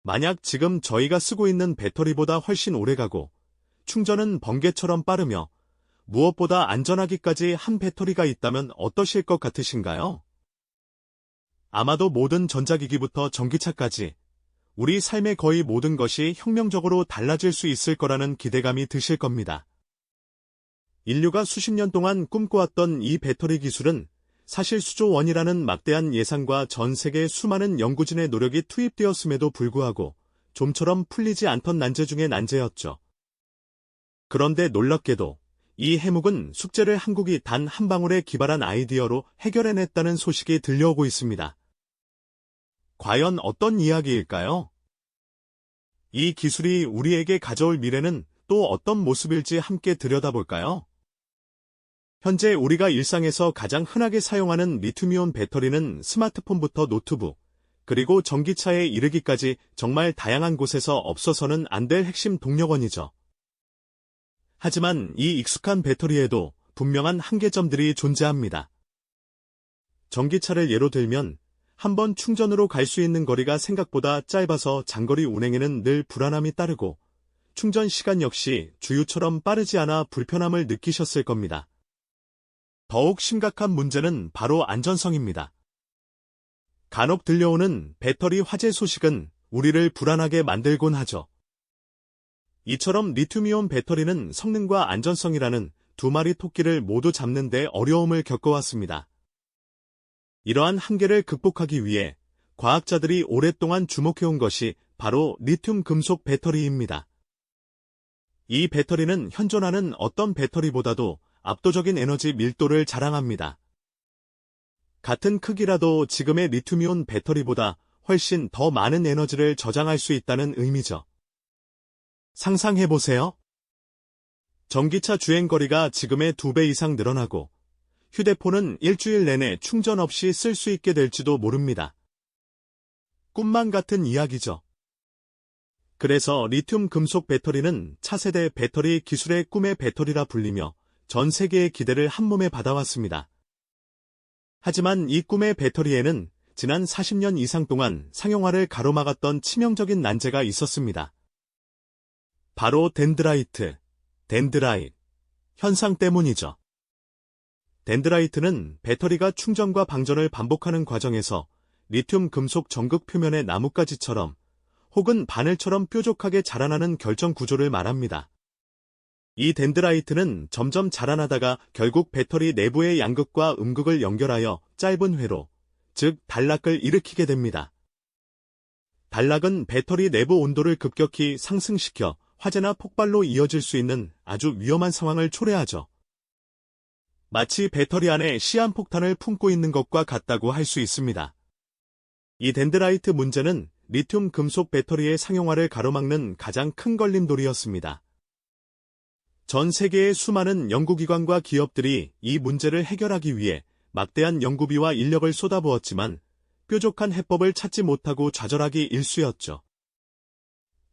만약 지금 저희가 쓰고 있는 배터리보다 훨씬 오래가고 충전은 번개처럼 빠르며 무엇보다 안전하기까지 한 배터리가 있다면 어떠실 것 같으신가요? 아마도 모든 전자기기부터 전기차까지 우리 삶의 거의 모든 것이 혁명적으로 달라질 수 있을 거라는 기대감이 드실 겁니다. 인류가 수십 년 동안 꿈꿔왔던 이 배터리 기술은 사실 수조 원이라는 막대한 예산과 전 세계 수많은 연구진의 노력이 투입되었음에도 불구하고 좀처럼 풀리지 않던 난제 중의 난제였죠. 그런데 놀랍게도 이 해묵은 숙제를 한국이 단 한 방울에 기발한 아이디어로 해결해냈다는 소식이 들려오고 있습니다. 과연 어떤 이야기일까요? 이 기술이 우리에게 가져올 미래는 또 어떤 모습일지 함께 들여다볼까요? 현재 우리가 일상에서 가장 흔하게 사용하는 리튬이온 배터리는 스마트폰부터 노트북, 그리고 전기차에 이르기까지 정말 다양한 곳에서 없어서는 안 될 핵심 동력원이죠. 하지만 이 익숙한 배터리에도 분명한 한계점들이 존재합니다. 전기차를 예로 들면 한번 충전으로 갈 수 있는 거리가 생각보다 짧아서 장거리 운행에는 늘 불안함이 따르고 충전 시간 역시 주유처럼 빠르지 않아 불편함을 느끼셨을 겁니다. 더욱 심각한 문제는 바로 안전성입니다. 간혹 들려오는 배터리 화재 소식은 우리를 불안하게 만들곤 하죠. 이처럼 리튬이온 배터리는 성능과 안전성이라는 두 마리 토끼를 모두 잡는 데 어려움을 겪어왔습니다. 이러한 한계를 극복하기 위해 과학자들이 오랫동안 주목해온 것이 바로 리튬 금속 배터리입니다. 이 배터리는 현존하는 어떤 배터리보다도 압도적인 에너지 밀도를 자랑합니다. 같은 크기라도 지금의 리튬이온 배터리보다 훨씬 더 많은 에너지를 저장할 수 있다는 의미죠. 상상해보세요. 전기차 주행거리가 지금의 2배 이상 늘어나고 휴대폰은 일주일 내내 충전 없이 쓸 수 있게 될지도 모릅니다. 꿈만 같은 이야기죠. 그래서 리튬 금속 배터리는 차세대 배터리 기술의 꿈의 배터리라 불리며 전 세계의 기대를 한몸에 받아왔습니다. 하지만 이 꿈의 배터리에는 지난 40년 이상 동안 상용화를 가로막았던 치명적인 난제가 있었습니다. 바로 덴드라이트, 덴드라잇 현상 때문이죠. 덴드라이트는 배터리가 충전과 방전을 반복하는 과정에서 리튬 금속 전극 표면의 나뭇가지처럼 혹은 바늘처럼 뾰족하게 자라나는 결정 구조를 말합니다. 이 덴드라이트는 점점 자라나다가 결국 배터리 내부의 양극과 음극을 연결하여 짧은 회로, 즉 단락을 일으키게 됩니다. 단락은 배터리 내부 온도를 급격히 상승시켜 화재나 폭발로 이어질 수 있는 아주 위험한 상황을 초래하죠. 마치 배터리 안에 시한폭탄을 품고 있는 것과 같다고 할 수 있습니다. 이 덴드라이트 문제는 리튬 금속 배터리의 상용화를 가로막는 가장 큰 걸림돌이었습니다. 전 세계의 수많은 연구기관과 기업들이 이 문제를 해결하기 위해 막대한 연구비와 인력을 쏟아부었지만 뾰족한 해법을 찾지 못하고 좌절하기 일쑤였죠.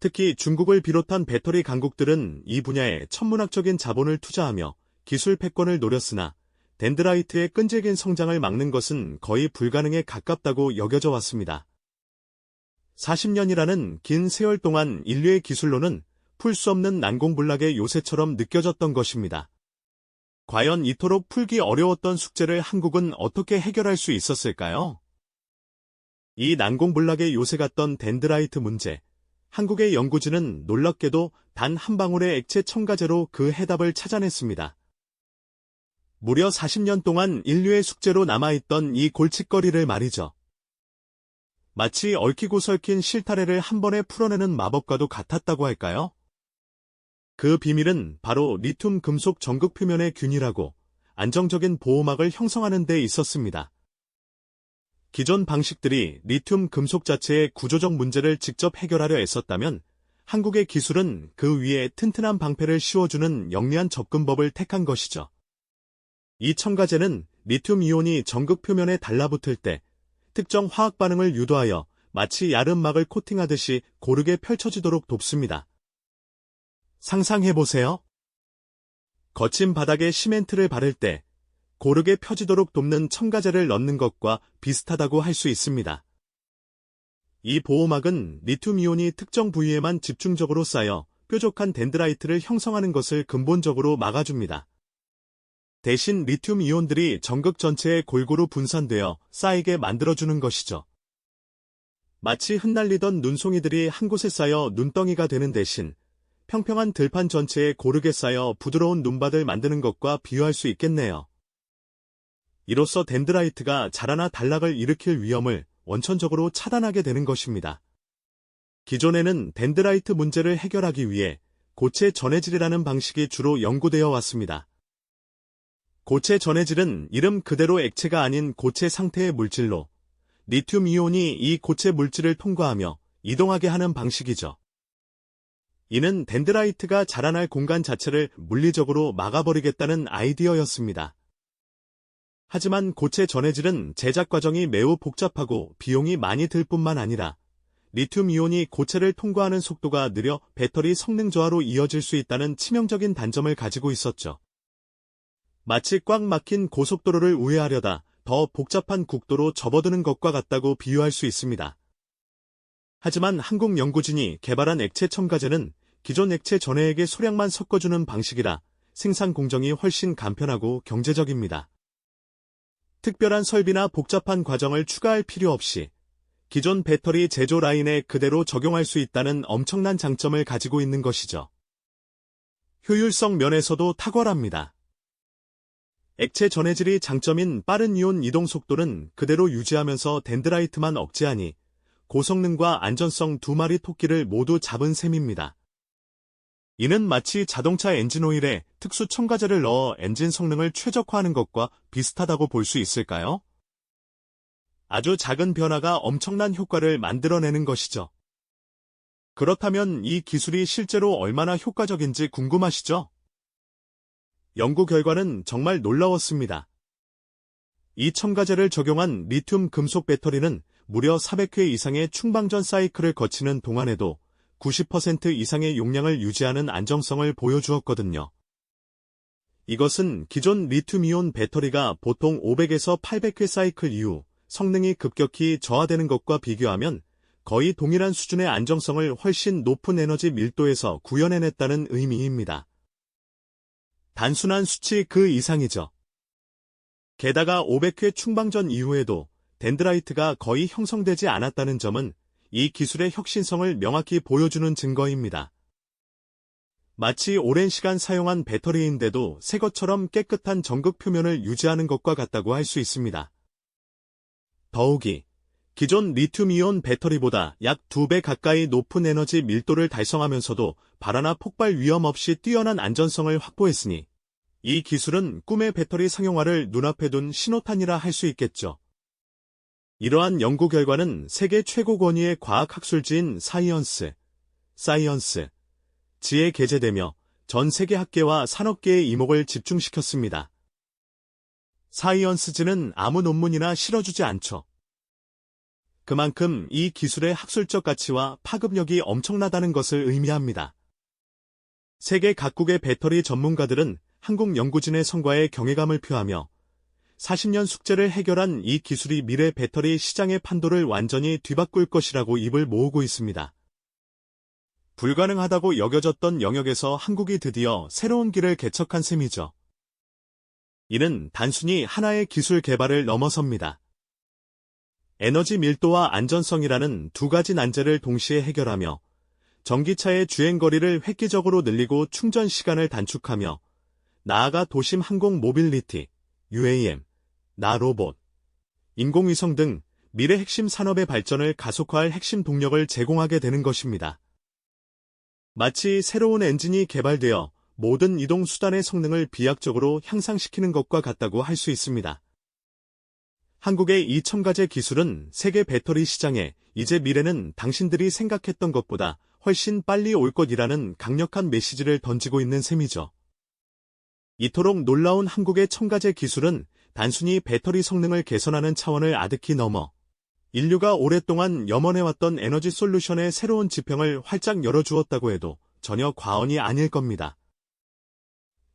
특히 중국을 비롯한 배터리 강국들은 이 분야에 천문학적인 자본을 투자하며 기술 패권을 노렸으나 덴드라이트의 끈질긴 성장을 막는 것은 거의 불가능에 가깝다고 여겨져 왔습니다. 40년이라는 긴 세월 동안 인류의 기술로는 풀 수 없는 난공불락의 요새처럼 느껴졌던 것입니다. 과연 이토록 풀기 어려웠던 숙제를 한국은 어떻게 해결할 수 있었을까요? 이 난공불락의 요새 같던 덴드라이트 문제, 한국의 연구진은 놀랍게도 단 한 방울의 액체 첨가제로 그 해답을 찾아냈습니다. 무려 40년 동안 인류의 숙제로 남아있던 이 골칫거리를 말이죠. 마치 얽히고 설킨 실타래를 한 번에 풀어내는 마법과도 같았다고 할까요? 그 비밀은 바로 리튬 금속 전극 표면의 균일하고 안정적인 보호막을 형성하는 데 있었습니다. 기존 방식들이 리튬 금속 자체의 구조적 문제를 직접 해결하려 애썼다면 한국의 기술은 그 위에 튼튼한 방패를 씌워주는 영리한 접근법을 택한 것이죠. 이 첨가제는 리튬 이온이 전극 표면에 달라붙을 때 특정 화학 반응을 유도하여 마치 얇은 막을 코팅하듯이 고르게 펼쳐지도록 돕습니다. 상상해보세요. 거친 바닥에 시멘트를 바를 때 고르게 펴지도록 돕는 첨가제를 넣는 것과 비슷하다고 할 수 있습니다. 이 보호막은 리튬이온이 특정 부위에만 집중적으로 쌓여 뾰족한 덴드라이트를 형성하는 것을 근본적으로 막아줍니다. 대신 리튬 이온들이 전극 전체에 골고루 분산되어 쌓이게 만들어주는 것이죠. 마치 흩날리던 눈송이들이 한 곳에 쌓여 눈덩이가 되는 대신 평평한 들판 전체에 고르게 쌓여 부드러운 눈밭을 만드는 것과 비유할 수 있겠네요. 이로써 덴드라이트가 자라나 단락을 일으킬 위험을 원천적으로 차단하게 되는 것입니다. 기존에는 덴드라이트 문제를 해결하기 위해 고체 전해질이라는 방식이 주로 연구되어 왔습니다. 고체 전해질은 이름 그대로 액체가 아닌 고체 상태의 물질로 리튬 이온이 이 고체 물질을 통과하며 이동하게 하는 방식이죠. 이는 덴드라이트가 자라날 공간 자체를 물리적으로 막아버리겠다는 아이디어였습니다. 하지만 고체 전해질은 제작 과정이 매우 복잡하고 비용이 많이 들 뿐만 아니라 리튬 이온이 고체를 통과하는 속도가 느려 배터리 성능 저하로 이어질 수 있다는 치명적인 단점을 가지고 있었죠. 마치 꽉 막힌 고속도로를 우회하려다 더 복잡한 국도로 접어드는 것과 같다고 비유할 수 있습니다. 하지만 한국 연구진이 개발한 액체 첨가제는 기존 액체 전해액의 소량만 섞어주는 방식이라 생산 공정이 훨씬 간편하고 경제적입니다. 특별한 설비나 복잡한 과정을 추가할 필요 없이 기존 배터리 제조 라인에 그대로 적용할 수 있다는 엄청난 장점을 가지고 있는 것이죠. 효율성 면에서도 탁월합니다. 액체 전해질이 장점인 빠른 이온 이동 속도는 그대로 유지하면서 덴드라이트만 억제하니 고성능과 안전성 두 마리 토끼를 모두 잡은 셈입니다. 이는 마치 자동차 엔진 오일에 특수 첨가제를 넣어 엔진 성능을 최적화하는 것과 비슷하다고 볼 수 있을까요? 아주 작은 변화가 엄청난 효과를 만들어내는 것이죠. 그렇다면 이 기술이 실제로 얼마나 효과적인지 궁금하시죠? 연구 결과는 정말 놀라웠습니다. 이 첨가제를 적용한 리튬 금속 배터리는 무려 400회 이상의 충방전 사이클을 거치는 동안에도 90% 이상의 용량을 유지하는 안정성을 보여주었거든요. 이것은 기존 리튬이온 배터리가 보통 500에서 800회 사이클 이후 성능이 급격히 저하되는 것과 비교하면 거의 동일한 수준의 안정성을 훨씬 높은 에너지 밀도에서 구현해냈다는 의미입니다. 단순한 수치 그 이상이죠. 게다가 500회 충방전 이후에도 덴드라이트가 거의 형성되지 않았다는 점은 이 기술의 혁신성을 명확히 보여주는 증거입니다. 마치 오랜 시간 사용한 배터리인데도 새 것처럼 깨끗한 전극 표면을 유지하는 것과 같다고 할 수 있습니다. 더욱이 기존 리튬이온 배터리보다 약 2배 가까이 높은 에너지 밀도를 달성하면서도 발화나 폭발 위험 없이 뛰어난 안전성을 확보했으니 이 기술은 꿈의 배터리 상용화를 눈앞에 둔 신호탄이라 할 수 있겠죠. 이러한 연구 결과는 세계 최고 권위의 과학학술지인 사이언스지에 게재되며 전 세계 학계와 산업계의 이목을 집중시켰습니다. 사이언스지는 아무 논문이나 실어주지 않죠. 그만큼 이 기술의 학술적 가치와 파급력이 엄청나다는 것을 의미합니다. 세계 각국의 배터리 전문가들은 한국 연구진의 성과에 경외감을 표하며 40년 숙제를 해결한 이 기술이 미래 배터리 시장의 판도를 완전히 뒤바꿀 것이라고 입을 모으고 있습니다. 불가능하다고 여겨졌던 영역에서 한국이 드디어 새로운 길을 개척한 셈이죠. 이는 단순히 하나의 기술 개발을 넘어섭니다. 에너지 밀도와 안전성이라는 두 가지 난제를 동시에 해결하며 전기차의 주행거리를 획기적으로 늘리고 충전 시간을 단축하며 나아가 도심 항공 모빌리티, UAM, 나로봇, 인공위성 등 미래 핵심 산업의 발전을 가속화할 핵심 동력을 제공하게 되는 것입니다. 마치 새로운 엔진이 개발되어 모든 이동 수단의 성능을 비약적으로 향상시키는 것과 같다고 할 수 있습니다. 한국의 이 첨가제 기술은 세계 배터리 시장에 이제 미래는 당신들이 생각했던 것보다 훨씬 빨리 올 것이라는 강력한 메시지를 던지고 있는 셈이죠. 이토록 놀라운 한국의 첨가제 기술은 단순히 배터리 성능을 개선하는 차원을 아득히 넘어 인류가 오랫동안 염원해왔던 에너지 솔루션의 새로운 지평을 활짝 열어주었다고 해도 전혀 과언이 아닐 겁니다.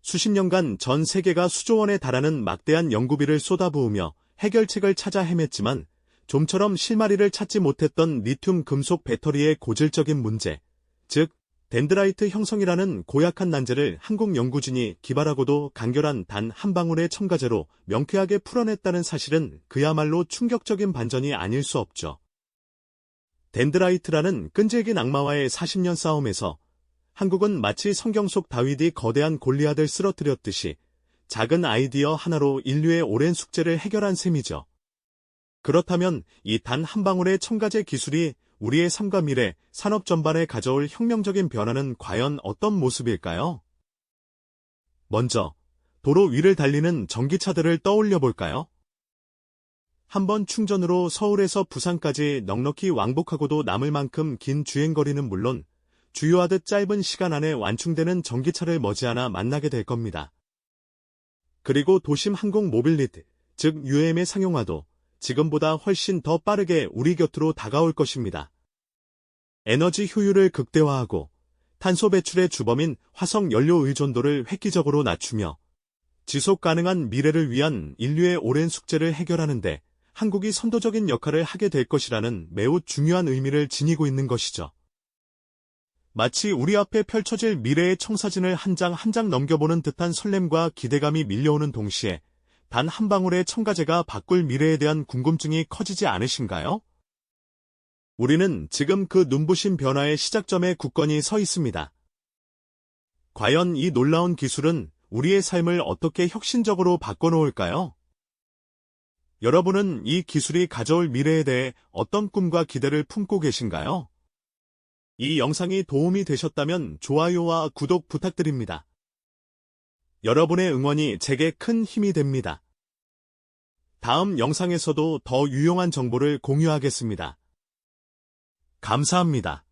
수십 년간 전 세계가 수조 원에 달하는 막대한 연구비를 쏟아부으며 해결책을 찾아 헤맸지만 좀처럼 실마리를 찾지 못했던 리튬 금속 배터리의 고질적인 문제, 즉 덴드라이트 형성이라는 고약한 난제를 한국 연구진이 기발하고도 간결한 단 한 방울의 첨가제로 명쾌하게 풀어냈다는 사실은 그야말로 충격적인 반전이 아닐 수 없죠. 덴드라이트라는 끈질긴 악마와의 40년 싸움에서 한국은 마치 성경 속 다윗이 거대한 골리앗을 쓰러뜨렸듯이 작은 아이디어 하나로 인류의 오랜 숙제를 해결한 셈이죠. 그렇다면 이 단 한 방울의 첨가제 기술이 우리의 삶과 미래, 산업 전반에 가져올 혁명적인 변화는 과연 어떤 모습일까요? 먼저 도로 위를 달리는 전기차들을 떠올려 볼까요? 한 번 충전으로 서울에서 부산까지 넉넉히 왕복하고도 남을 만큼 긴 주행거리는 물론 주유하듯 짧은 시간 안에 완충되는 전기차를 머지않아 만나게 될 겁니다. 그리고 도심 항공 모빌리티, 즉 UM의 상용화도 지금보다 훨씬 더 빠르게 우리 곁으로 다가올 것입니다. 에너지 효율을 극대화하고 탄소 배출의 주범인 화석 연료 의존도를 획기적으로 낮추며 지속 가능한 미래를 위한 인류의 오랜 숙제를 해결하는 데 한국이 선도적인 역할을 하게 될 것이라는 매우 중요한 의미를 지니고 있는 것이죠. 마치 우리 앞에 펼쳐질 미래의 청사진을 한 장 한 장 넘겨보는 듯한 설렘과 기대감이 밀려오는 동시에 단 한 방울의 첨가제가 바꿀 미래에 대한 궁금증이 커지지 않으신가요? 우리는 지금 그 눈부신 변화의 시작점에 굳건히 서 있습니다. 과연 이 놀라운 기술은 우리의 삶을 어떻게 혁신적으로 바꿔놓을까요? 여러분은 이 기술이 가져올 미래에 대해 어떤 꿈과 기대를 품고 계신가요? 이 영상이 도움이 되셨다면 좋아요와 구독 부탁드립니다. 여러분의 응원이 제게 큰 힘이 됩니다. 다음 영상에서도 더 유용한 정보를 공유하겠습니다. 감사합니다.